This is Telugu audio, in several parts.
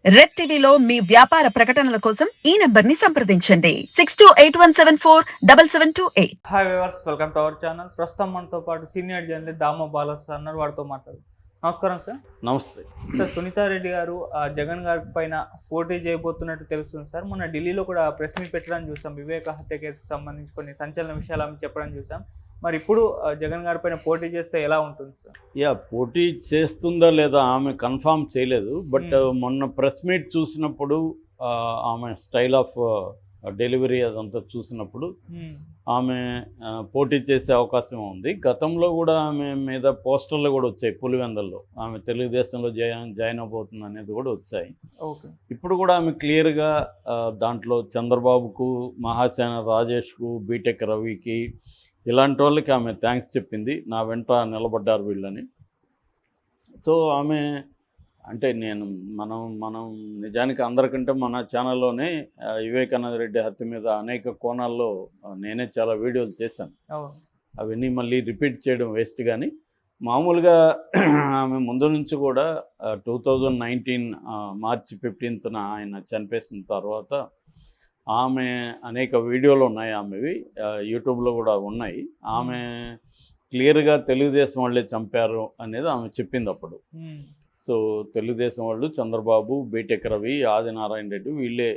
రెడ్ టీవీలో మీ వ్యాపార ప్రకటనల కోసం ఈ నంబర్ ని సంప్రదించండి 6281747728. Hi viewers, welcome to our channel. ప్రస్తుతం మనతో పాటు సీనియర్ జర్నలిస్ట్ దామ బాలస్ అన్నారు, వాడితో మాట్లాడు. నమస్కారం సార్. నమస్తే సార్, సునీతారెడ్డి గారు జగన్ గారి పైన పోటీ చేయబోతున్నట్టు తెలుస్తుంది సార్. మొన్న ఢిల్లీలో కూడా ప్రెస్ మీట్ పెట్టడం చూసాం. వివేక హత్య కేసుకు సంబంధించి కొన్ని సంచలన విషయాలు ఆమె చెప్పడం చూసాం. మరి ఇప్పుడు జగన్ గారి పైన పోటీ చేస్తే ఎలా ఉంటుంది సార్? పోటీ చేస్తుందా లేదా ఆమె కన్ఫామ్ చేయలేదు. బట్ మొన్న ప్రెస్ మీట్ చూసినప్పుడు ఆమె స్టైల్ ఆఫ్ డెలివరీ అదంతా చూసినప్పుడు ఆమె పోటీ చేసే అవకాశం ఉంది. గతంలో కూడా ఆమె మీద పోస్టర్లు కూడా వచ్చాయి. పులివెందల్లో ఆమె తెలుగుదేశంలో జాయిన్ అవబోతుంది అనేది కూడా వచ్చాయి. ఇప్పుడు కూడా ఆమె క్లియర్గా దాంట్లో చంద్రబాబుకు, మహాసేన రాజేష్కు, బీటెక్ రవికి ఇలాంటి వాళ్ళకి ఆమె థ్యాంక్స్ చెప్పింది. నా వెంట నిలబడ్డారు వీళ్ళని. సో ఆమె అంటే మనం నిజానికి అందరికంటే మన ఛానల్లోనే వివేకానంద రెడ్డి హత్య మీద అనేక కోణాల్లో నేనే చాలా వీడియోలు చేశాను. అవన్నీ మళ్ళీ రిపీట్ చేయడం వేస్ట్. కానీ మామూలుగా ఆమె ముందు నుంచి కూడా 2019 మార్చి 15న ఆయన చనిపేసిన తర్వాత ఆమె అనేక వీడియోలు ఉన్నాయి. ఆమెవి యూట్యూబ్లో కూడా ఉన్నాయి. ఆమె క్లియర్గా తెలుగుదేశం వాళ్ళే చంపారు అనేది ఆమె చెప్పింది అప్పుడు. సో తెలుగుదేశం వాళ్ళు చంద్రబాబు, బీటెక్ రవి, ఆదినారాయణ రెడ్డి వీళ్ళే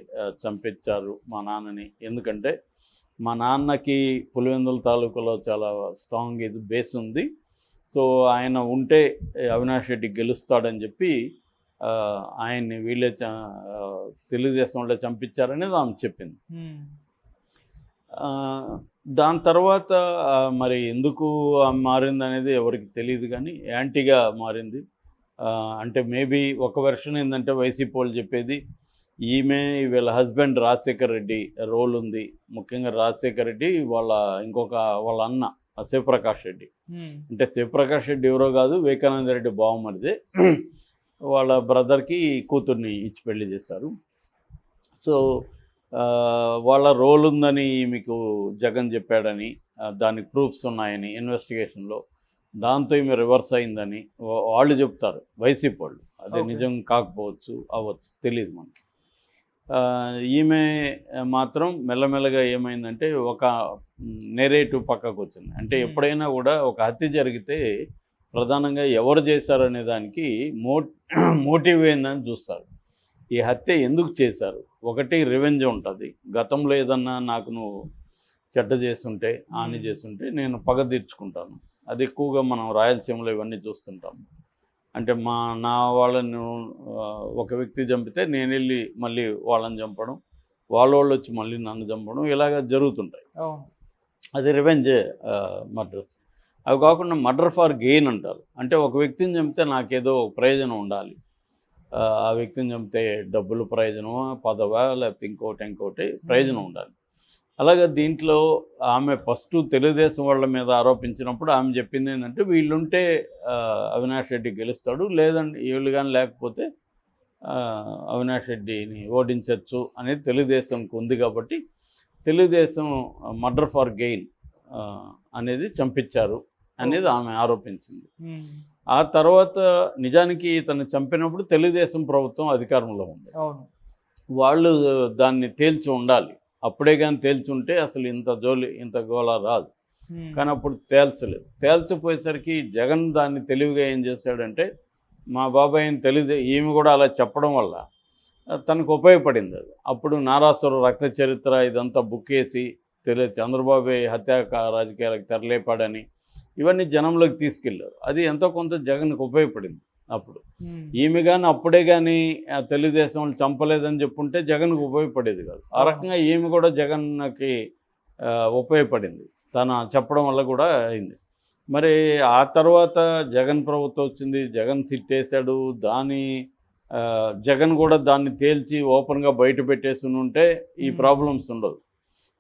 చంపించారు మా నాన్నని. ఎందుకంటే మా నాన్నకి పులివెందుల తాలూకాలో చాలా స్ట్రాంగ్ బేస్ ఉంది. సో ఆయన ఉంటే అవినాష్ రెడ్డి గెలుస్తాడని చెప్పి ఆయన్ని వీళ్ళే తెలుగుదేశం వాళ్ళే చంపించారనేది ఆమె చెప్పింది. దాని తర్వాత మరి ఎందుకు మారింది అనేది ఎవరికి తెలియదు. కానీ యాంటీగా మారింది. అంటే మేబీ ఒక వెర్షన్ ఏంటంటే వైసీపీ వాళ్ళు చెప్పేది ఈమె వీళ్ళ హస్బెండ్ రాజశేఖర్ రెడ్డి రోల్ ఉంది. ముఖ్యంగా రాజశేఖర్ రెడ్డి వాళ్ళ అన్న శివప్రకాష్ రెడ్డి. అంటే శివప్రకాష్ రెడ్డి ఎవరో కాదు, వివేకానంద రెడ్డి బావమరిదే. వాళ్ళ బ్రదర్కి కూతుర్ని ఇచ్చి పెళ్లి చేశారు. సో వాళ్ళ రోల్ ఉందని మీకు జగన్ చెప్పాడని, దానికి ప్రూఫ్స్ ఉన్నాయని ఇన్వెస్టిగేషన్లో, దాంతో ఈమె రివర్స్ అయిందని వాళ్ళు చెప్తారు, వైసీపీ వాళ్ళు. అదే నిజం కాకపోవచ్చు, అవ్వచ్చు, తెలియదు మనకి. ఈమె మాత్రం మెల్లమెల్లగా ఏమైందంటే ఒక నెరేటివ్ పక్కకు వచ్చింది. అంటే ఎప్పుడైనా కూడా ఒక హత్య జరిగితే ప్రధానంగా ఎవరు చేశారనే దానికి మోటివ్ ఏందని చూస్తారు. ఈ హత్య ఎందుకు చేశారు? ఒకటి రివెంజ్ ఉంటుంది. గతంలో ఏదన్నా నాకు నువ్వు చెడ్డ చేస్తుంటే, హాని చేస్తుంటే నేను పగ తీర్చుకుంటాను. అది ఎక్కువగా మనం రాయలసీమలో ఇవన్నీ చూస్తుంటాము. అంటే నా వాళ్ళని ఒక వ్యక్తి చంపితే నేను వెళ్ళి మళ్ళీ వాళ్ళని చంపడం, వాళ్ళు వచ్చి మళ్ళీ నన్ను చంపడం, ఇలాగ జరుగుతుంటాయి. అది రివెంజ్ మర్డర్స్. అవి కాకుండా మర్డర్ ఫర్ గెయిన్ అంటారు. అంటే ఒక వ్యక్తిని చంపితే నాకేదో ప్రయోజనం ఉండాలి. ఆ వ్యక్తిని చంపితే డబ్బులు ప్రయోజనమో, పదవా, లేకపోతే ఇంకోటి ప్రయోజనం ఉండాలి. అలాగే దీంట్లో ఆమె ఫస్ట్ తెలుగుదేశం వాళ్ళ మీద ఆరోపించినప్పుడు ఆమె చెప్పింది ఏంటంటే వీళ్ళుంటే అవినాష్ రెడ్డి గెలుస్తాడు, లేదండి వీళ్ళు కానీ లేకపోతే అవినాష్ రెడ్డిని ఓడించవచ్చు అనేది తెలుగుదేశంకి ఉంది. కాబట్టి తెలుగుదేశం మర్డర్ ఫర్ గెయిన్ అనేది చంపించారు అనేది ఆమె ఆరోపించింది. ఆ తర్వాత నిజానికి తను చంపినప్పుడు తెలుగుదేశం ప్రభుత్వం అధికారంలో ఉంది. వాళ్ళు దాన్ని తేల్చి ఉండాలి. అప్పుడే కానీ తేల్చుంటే అసలు ఇంత గోళ రాదు. కానీ అప్పుడు తేల్చలేదు. తేల్చిపోయేసరికి జగన్ దాన్ని తెలివిగా ఏం చేశాడంటే, మా బాబాయ్ని ఈమె కూడా అలా చెప్పడం వల్ల తనకు ఉపయోగపడింది. అది అప్పుడు నారాసుర రక్త చరిత్ర ఇదంతా బుక్ వేసి చంద్రబాబు హత్యా రాజకీయాలకు తెరలేపాడని ఇవన్నీ జనంలోకి తీసుకెళ్ళారు. అది ఎంతో కొంత జగన్కి ఉపయోగపడింది. అప్పుడు ఈమె కానీ అప్పుడే కానీ తెలుగుదేశం వాళ్ళు చంపలేదని చెప్పుంటే జగన్కి ఉపయోగపడేది కాదు. ఆ రకంగా ఈమె కూడా జగన్కి ఉపయోగపడింది, తన చెప్పడం వల్ల కూడా అయింది. మరి ఆ తర్వాత జగన్ ప్రభుత్వం వచ్చింది, జగన్ సిట్ వేశాడు. జగన్ కూడా దాన్ని తేల్చి ఓపెన్గా బయట పెట్టేసి ఉంటే ఈ ప్రాబ్లమ్స్ ఉండదు.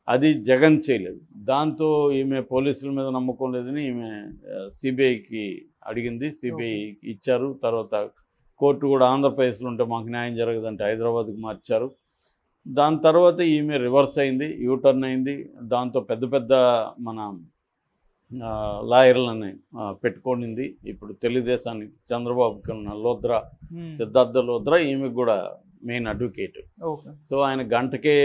అది జగన్ చేయలేదు. దాంతో ఈమె పోలీసుల మీద నమ్మకం లేదని ఈమె సిబిఐకి అడిగింది. సిబిఐ ఇచ్చారు. తర్వాత కోర్టు కూడా ఆంధ్రప్రదేశ్లో ఉంటే మాకు న్యాయం జరగదంటే హైదరాబాద్కి మార్చారు. దాని తర్వాత ఈమె రివర్స్ అయింది, యూటర్న్ అయింది. దాంతో పెద్ద మన లాయర్లని పెట్టుకోనింది. ఇప్పుడు తెలుగుదేశానికి చంద్రబాబుకి ఉన్న లోద్రా, సిద్ధార్థ లోద్రా ఈమెకు కూడా మెయిన్ అడ్వకేట్. ఓకే. సో ఆయన గంటకే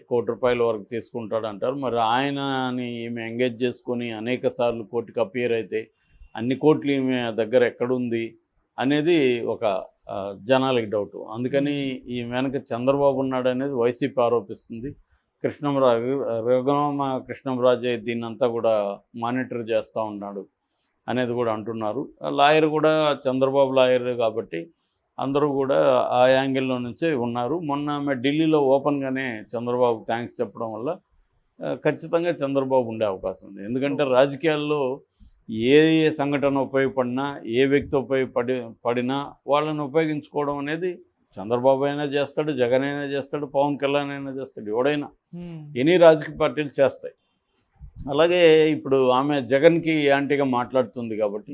₹1,00,00,000 వరకు తీసుకుంటాడు అంటారు. మరి ఆయనని ఈమె ఎంగేజ్ చేసుకొని అనేక సార్లు కోర్టుకి అపియర్ అయితే అన్ని కోట్లు ఈమె దగ్గర ఎక్కడుంది అనేది ఒక జనాలకి డౌట్. అందుకని ఈ వెనక చంద్రబాబు ఉన్నాడు అనేది వైసీపీ ఆరోపిస్తుంది. రఘురామ కృష్ణంరాజే దీన్నంతా కూడా మానిటర్ చేస్తూ ఉన్నాడు అనేది కూడా అంటున్నారు. లాయర్ కూడా చంద్రబాబు లాయర్ కాబట్టి అందరూ కూడా ఆ యాంగిల్లో నుంచే ఉన్నారు. మొన్న ఆమె ఢిల్లీలో ఓపెన్గానే చంద్రబాబు థ్యాంక్స్ చెప్పడం వల్ల ఖచ్చితంగా చంద్రబాబు ఉండే అవకాశం ఉంది. ఎందుకంటే రాజకీయాల్లో ఏ సంఘటన ఉపయోగపడినా, ఏ వ్యక్తి పడినా వాళ్ళని ఉపయోగించుకోవడం అనేది చంద్రబాబు అయినా చేస్తాడు, జగన్ అయినా చేస్తాడు, పవన్ కళ్యాణ్ అయినా చేస్తాడు, ఎవడైనా ఎనీ రాజకీయ పార్టీలు చేస్తాయి. అలాగే ఇప్పుడు ఆమె జగన్కి యాంటీగా మాట్లాడుతుంది కాబట్టి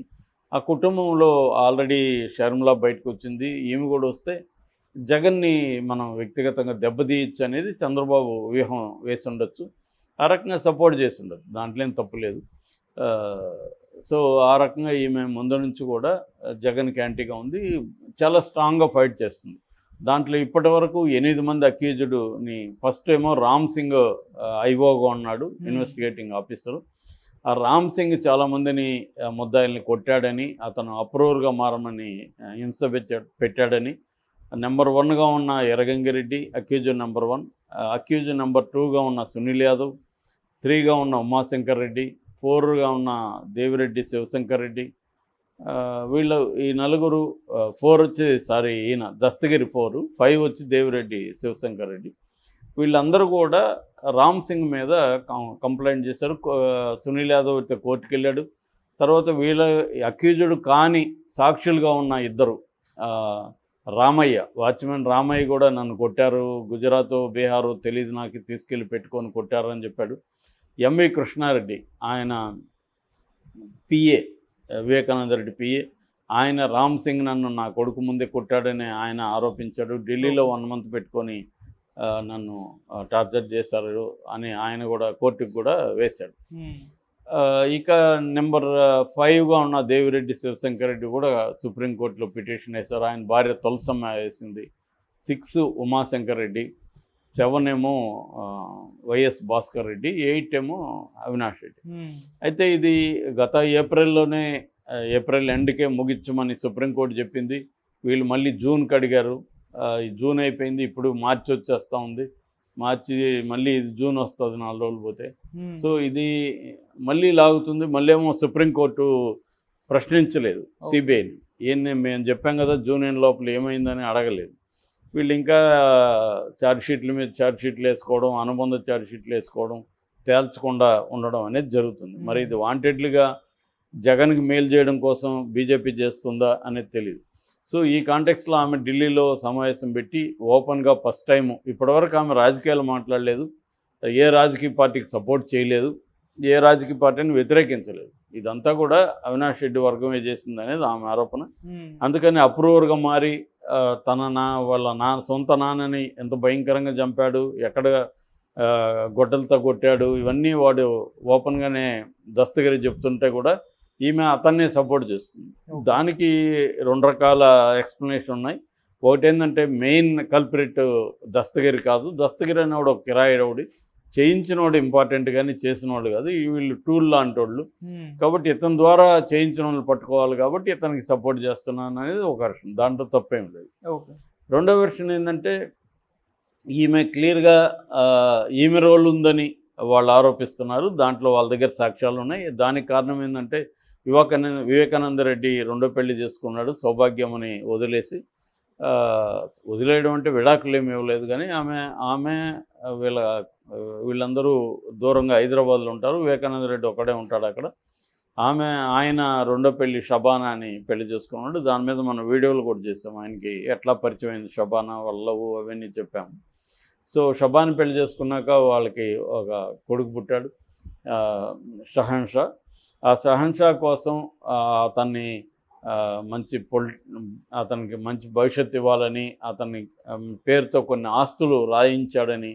ఆ కుటుంబంలో ఆల్రెడీ షర్మిల బయటకు వచ్చింది, ఈమె కూడా వస్తే జగన్ని మనం వ్యక్తిగతంగా దెబ్బతీయచ్చు అనేది చంద్రబాబు వ్యూహం వేసి ఉండొచ్చు. ఆ రకంగా సపోర్ట్ చేసి ఉండొచ్చు, దాంట్లో ఏం తప్పు లేదు. సో ఆ రకంగా ఈమె ముందు నుంచి కూడా జగన్కి యాంటీగా ఉంది, చాలా స్ట్రాంగ్గా ఫైట్ చేస్తుంది. దాంట్లో ఇప్పటి వరకు 8 మంది అక్యూజ్డ్ని ఫస్ట్ ఏమో రామ్ సింగ్ ఐఓగా ఉన్నాడు, ఇన్వెస్టిగేటింగ్ ఆఫీసరు. ఆ రామ్ సింగ్ చాలామందిని ముద్దాయిల్ని కొట్టాడని, అతను అప్రూవర్గా మారమని హింస పెట్టాడని. నెంబర్ 1గా ఉన్న Erragangireddy accused number 1, accused number 2గా ఉన్న సునీల్ యాదవ్, 3గా ఉన్న ఉమాశంకర్ రెడ్డి, 4గా ఉన్న దేవిరెడ్డి శివశంకర్ రెడ్డి. వీళ్ళు ఈ నలుగురు 4 వచ్చి ఈయన దస్తగిరి 4, 5 వచ్చి దేవిరెడ్డి శివశంకర్ రెడ్డి. వీళ్ళందరూ కూడా రామ్ సింగ్ మీద కంప్లైంట్ చేశారు. సునీల్ యాదవ్ అయితే కోర్టుకు వెళ్ళాడు. తర్వాత వీళ్ళ అక్యూజ్డ్ కాని సాక్షులుగా ఉన్న ఇద్దరు, రామయ్య, వాచ్మెన్ రామయ్య కూడా నన్ను కొట్టారు, గుజరాత్ బీహారు తెలియదు నాకు, తీసుకెళ్ళి పెట్టుకొని కొట్టారు అని చెప్పాడు. ఎంవి కృష్ణారెడ్డి ఆయన పిఏ, వివేకానంద రెడ్డి పిఏ, ఆయన రామ్ సింగ్ నన్ను నా కొడుకు ముందే కొట్టాడని ఆయన ఆరోపించాడు. ఢిల్లీలో 1 మంత్ పెట్టుకొని నన్ను టార్చర్ చేశారు అని ఆయన కూడా కోర్టుకు కూడా వేశాడు. ఇక నెంబర్ 5గా ఉన్న దేవిరెడ్డి శివశంకర్ రెడ్డి కూడా సుప్రీంకోర్టులో పిటిషన్ వేశారు. ఆయన భార్య తులసమ్మ వేసింది. 6 ఉమాశంకర్ రెడ్డి, 7 ఏమో వైఎస్ భాస్కర్ రెడ్డి, 8 ఏమో అవినాష్ రెడ్డి. అయితే ఇది గత ఏప్రిల్ ఎండ్కే ముగించమని సుప్రీంకోర్టు చెప్పింది. వీళ్ళు మళ్ళీ జూన్కి అడిగారు. ఈ జూన్ అయిపోయింది, ఇప్పుడు మార్చి వచ్చేస్తూ ఉంది. మార్చి మళ్ళీ ఇది జూన్ వస్తుంది 4 రోజులు పోతే. సో ఇది మళ్ళీ లాగుతుంది. మళ్ళీ ఏమో సుప్రీంకోర్టు ప్రశ్నించలేదు సిబిఐని. మేము చెప్పాం కదా జూన్ ఎండ్ లోపల ఏమైందని అడగలేదు. వీళ్ళు ఇంకా ఛార్జ్షీట్ల మీద ఛార్జ్షీట్లు వేసుకోవడం, అనుబంధ ఛార్జ్షీట్లు వేసుకోవడం, తేల్చకుండా ఉండడం అనేది జరుగుతుంది. మరి ఇది వాంటెడ్లీగా జగన్కి మేలు చేయడం కోసం బీజేపీ చేస్తుందా అనేది తెలియదు. సో ఈ కాంటెక్స్లో ఆమె ఢిల్లీలో సమావేశం పెట్టి ఓపెన్గా ఫస్ట్ టైము, ఇప్పటివరకు ఆమె రాజకీయాలు మాట్లాడలేదు, ఏ రాజకీయ పార్టీకి సపోర్ట్ చేయలేదు, ఏ రాజకీయ పార్టీని వ్యతిరేకించలేదు. ఇదంతా కూడా అవినాష్ రెడ్డి వర్గమే చేసింది అనేది ఆమె ఆరోపణ. అందుకని అప్రూవర్గా మారి వాళ్ళ సొంత నాన్నని ఎంత భయంకరంగా చంపాడు, ఎక్కడ గొడ్డలతో కొట్టాడు, ఇవన్నీ వాడు ఓపెన్గానే దస్తగిరి చెప్తుంటే కూడా ఈమె అతన్నే సపోర్ట్ చేస్తుంది. దానికి 2 రకాల ఎక్స్ప్లెనేషన్ ఉన్నాయి. ఒకటి ఏంటంటే మెయిన్ కల్ప్రిట్ దస్తగిరి కాదు, దస్తగిరి అనేవాడు ఒక కిరాయి రౌడీ, చేయించినవాడు ఇంపార్టెంట్ కానీ చేసినవాడు కాదు. వీళ్ళు టూల్ లాంటి వాళ్ళు కాబట్టి ఇతని ద్వారా చేయించిన వాళ్ళు పట్టుకోవాలి కాబట్టి ఇతనికి సపోర్ట్ చేస్తున్నాను అనేది ఒక వెర్షన్, దాంట్లో తప్పేం లేదు. రెండో వెర్షన్ ఏంటంటే ఈమె క్లియర్గా ఈమె రోల్ ఉందని వాళ్ళు ఆరోపిస్తున్నారు. దాంట్లో వాళ్ళ దగ్గర సాక్ష్యాలు ఉన్నాయి. దానికి కారణం ఏంటంటే వివేకానంద రెడ్డి 2వ పెళ్లి చేసుకున్నాడు, సౌభాగ్యమని వదిలేయడం అంటే విడాకులు ఏమి ఇవ్వలేదు కానీ ఆమె వీళ్ళందరూ దూరంగా హైదరాబాద్లో ఉంటారు. వివేకానంద రెడ్డి ఒకడే ఉంటాడు అక్కడ. ఆయన 2వ పెళ్లి షబానా అని పెళ్లి చేసుకున్నాడు. దాని మీద మనం వీడియోలు కూడా చేసాం, ఆయనకి ఎట్లా పరిచయం అయింది షబానా, వాళ్ళ లవ్ అవన్నీ చెప్పాము. సో షబాని పెళ్లి చేసుకున్నాక వాళ్ళకి ఒక కొడుకు పుట్టాడు, షహన్షా. ఆ షహన్షా కోసం అతనికి మంచి భవిష్యత్తు ఇవ్వాలని అతని పేరుతో కొన్ని ఆస్తులు రాయించాడని,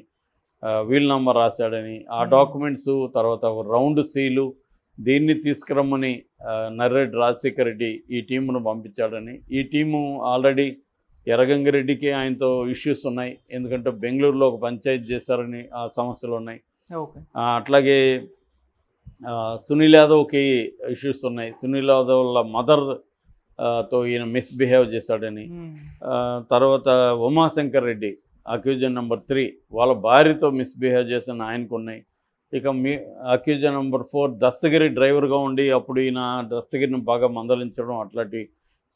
వీల్నామా రాశాడని, ఆ డాక్యుమెంట్స్ తర్వాత రౌండ్ సీలు దీన్ని తీసుకురమ్మని నర్రెడ్డి రాజశేఖర్ రెడ్డి ఈ టీమును పంపించాడని, ఈ టీము ఆల్రెడీ ఎర్రగంగిరెడ్డికి ఆయనతో ఇష్యూస్ ఉన్నాయి, ఎందుకంటే బెంగళూరులో ఒక పంచాయతీ చేశారని ఆ సమస్యలు ఉన్నాయి. ఓకే. అట్లాగే సునీల్ యాదవ్కి ఇష్యూస్ ఉన్నాయి. సునీల్ యాదవ్ వాళ్ళ మదర్ తో ఈయన మిస్బిహేవ్ చేశాడని. తర్వాత ఉమాశంకర్ రెడ్డి అక్యూజన్ నెంబర్ 3 వాళ్ళ భార్యతో మిస్బిహేవ్ చేసిన ఆయనకు ఉన్నాయి. ఇక అక్యూజన్ నెంబర్ 4 దస్తగిరి డ్రైవర్గా ఉండి అప్పుడు ఈయన దస్తగిరిని బాగా మందలించడం, అట్లాంటి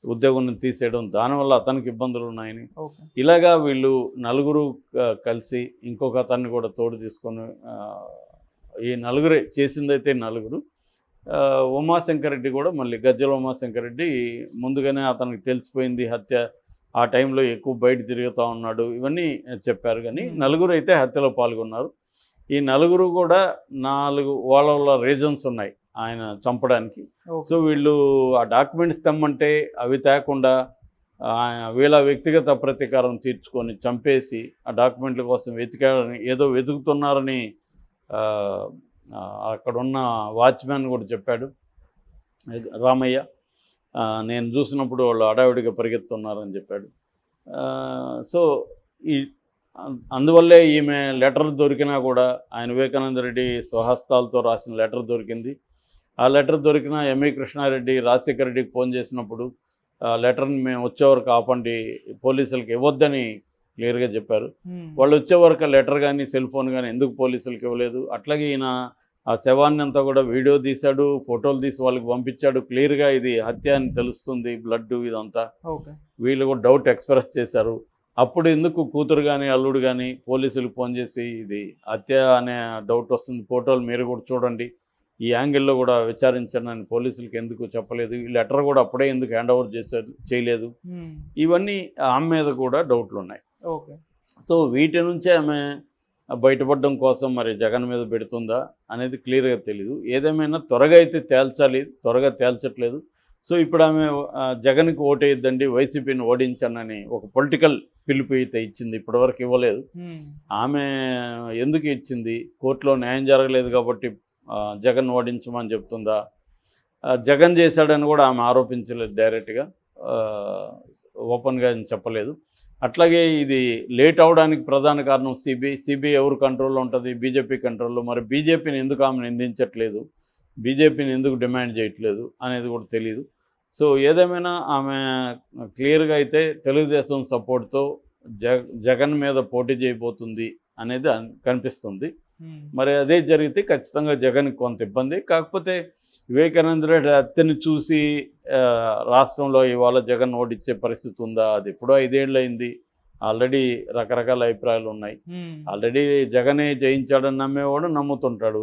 ఉద్యోగం నుంచి తీసేయడం, దానివల్ల అతనికి ఇబ్బందులు ఉన్నాయని. ఇలాగా వీళ్ళు నలుగురు కలిసి ఇంకొక అతన్ని కూడా తోడు తీసుకొని ఈ నలుగురే చేసిందైతే నలుగురు. ఉమాశంకర్ రెడ్డి కూడా మళ్ళీ గజ్జల ఉమాశంకర్ రెడ్డి ముందుగానే అతనికి తెలిసిపోయింది హత్య, ఆ టైంలో ఎక్కువ బయట తిరుగుతూ ఉన్నాడు, ఇవన్నీ చెప్పారు. కానీ నలుగురు అయితే హత్యలో పాల్గొన్నారు. ఈ నలుగురు కూడా 4 వాళ్ళ రీజన్స్ ఉన్నాయి ఆయన చంపడానికి. సో వీళ్ళు ఆ డాక్యుమెంట్స్ తెమ్మంటే అవి తేకుండా వీళ్ళ వ్యక్తిగత ప్రతీకారం తీర్చుకొని చంపేసి ఆ డాక్యుమెంట్ల కోసం వెతికారని, ఏదో వెతుకుతున్నారని అక్కడున్న వాచ్మ్యాన్ కూడా చెప్పాడు రామయ్య. నేను చూసినప్పుడు వాళ్ళు హడావిడిగా పరిగెత్తున్నారని చెప్పాడు. సో ఈ అందువల్లే ఈమె లెటర్ దొరికినా కూడా ఆయన వివేకానంద రెడ్డి స్వహస్తాలతో రాసిన లెటర్ దొరికింది. ఆ లెటర్ దొరికిన ఎంఈ కృష్ణారెడ్డి రాజశేఖర రెడ్డికి ఫోన్ చేసినప్పుడు ఆ లెటర్ని మేము వచ్చేవరకు ఆపండి, పోలీసులకు ఇవ్వద్దని క్లియర్గా చెప్పారు. వాళ్ళు వచ్చేవరకు లెటర్ కానీ సెల్ ఫోన్ కానీ ఎందుకు పోలీసులకు ఇవ్వలేదు. అట్లాగే ఈయన ఆ శవాన్ని అంతా కూడా వీడియో తీశాడు, ఫోటోలు తీసి వాళ్ళకి పంపించాడు. క్లియర్గా ఇది హత్య అని తెలుస్తుంది, బ్లడ్ ఇదంతా. వీళ్ళు కూడా డౌట్ ఎక్స్ప్రెస్ చేశారు. అప్పుడు ఎందుకు కూతురు కానీ అల్లుడు కానీ పోలీసులకు ఫోన్ చేసి ఇది హత్య అనే డౌట్ వస్తుంది, ఫోటోలు మీరు కూడా చూడండి, ఈ యాంగిల్లో కూడా విచారించండి అని పోలీసులకు ఎందుకు చెప్పలేదు, ఈ లెటర్ కూడా అప్పుడే ఎందుకు హ్యాండ్ ఓవర్ చేయలేదు, ఇవన్నీ ఆమె మీద కూడా డౌట్లు ఉన్నాయి. ఓకే. సో వీటి నుంచే ఆమె బయటపడడం కోసం మరి జగన్ మీద పెడుతుందా అనేది క్లియర్గా తెలీదు. ఏదేమైనా త్వరగా అయితే తేల్చాలి, త్వరగా తేల్చట్లేదు. సో ఇప్పుడు ఆమె జగన్కి ఓటేయద్దండి, వైసీపీని ఓడించానని ఒక పొలిటికల్ పిలుపు అయితే ఇచ్చింది, ఇప్పటివరకు ఇవ్వలేదు. ఆమె ఎందుకు ఇచ్చింది, కోర్టులో న్యాయం జరగలేదు కాబట్టి జగన్ ఓడించమని చెప్తుందా, జగన్ చేశాడని కూడా ఆమె ఆరోపించలేదు, డైరెక్ట్గా ఓపెన్గా చెప్పలేదు. అట్లాగే ఇది లేట్ అవడానికి ప్రధాన కారణం సిబిఐ ఎవరు కంట్రోల్లో ఉంటుంది, బీజేపీ కంట్రోల్లో. మరి బీజేపీని ఎందుకు ఆమె నిందించట్లేదు, బీజేపీని ఎందుకు డిమాండ్ చేయట్లేదు అనేది కూడా తెలియదు. సో ఏదేమైనా ఆమె క్లియర్గా అయితే తెలుగుదేశం సపోర్ట్తో జగన్ మీద పోటీ చేయబోతుంది అనేది కనిపిస్తుంది. మరి అదే జరిగితే ఖచ్చితంగా జగన్కి కొంత ఇబ్బంది. కాకపోతే వివేకానంద రెడ్డి హత్యని చూసి రాష్ట్రంలో ఇవాళ జగన్ ఓడిచ్చే పరిస్థితి ఉందా, అది ఎప్పుడో 5 ఏళ్ళు అయింది. ఆల్రెడీ రకరకాల అభిప్రాయాలు ఉన్నాయి. ఆల్రెడీ జగనే జయించాడని నమ్మేవాడు నమ్ముతుంటాడు,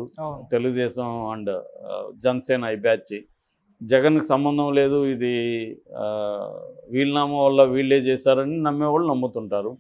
తెలుగుదేశం అండ్ జనసేన ఈ బ్యాచ్. జగన్కి సంబంధం లేదు, ఇది వీళ్ళనామా వల్ల వీళ్ళే చేశారని నమ్మేవాళ్ళు నమ్ముతుంటారు.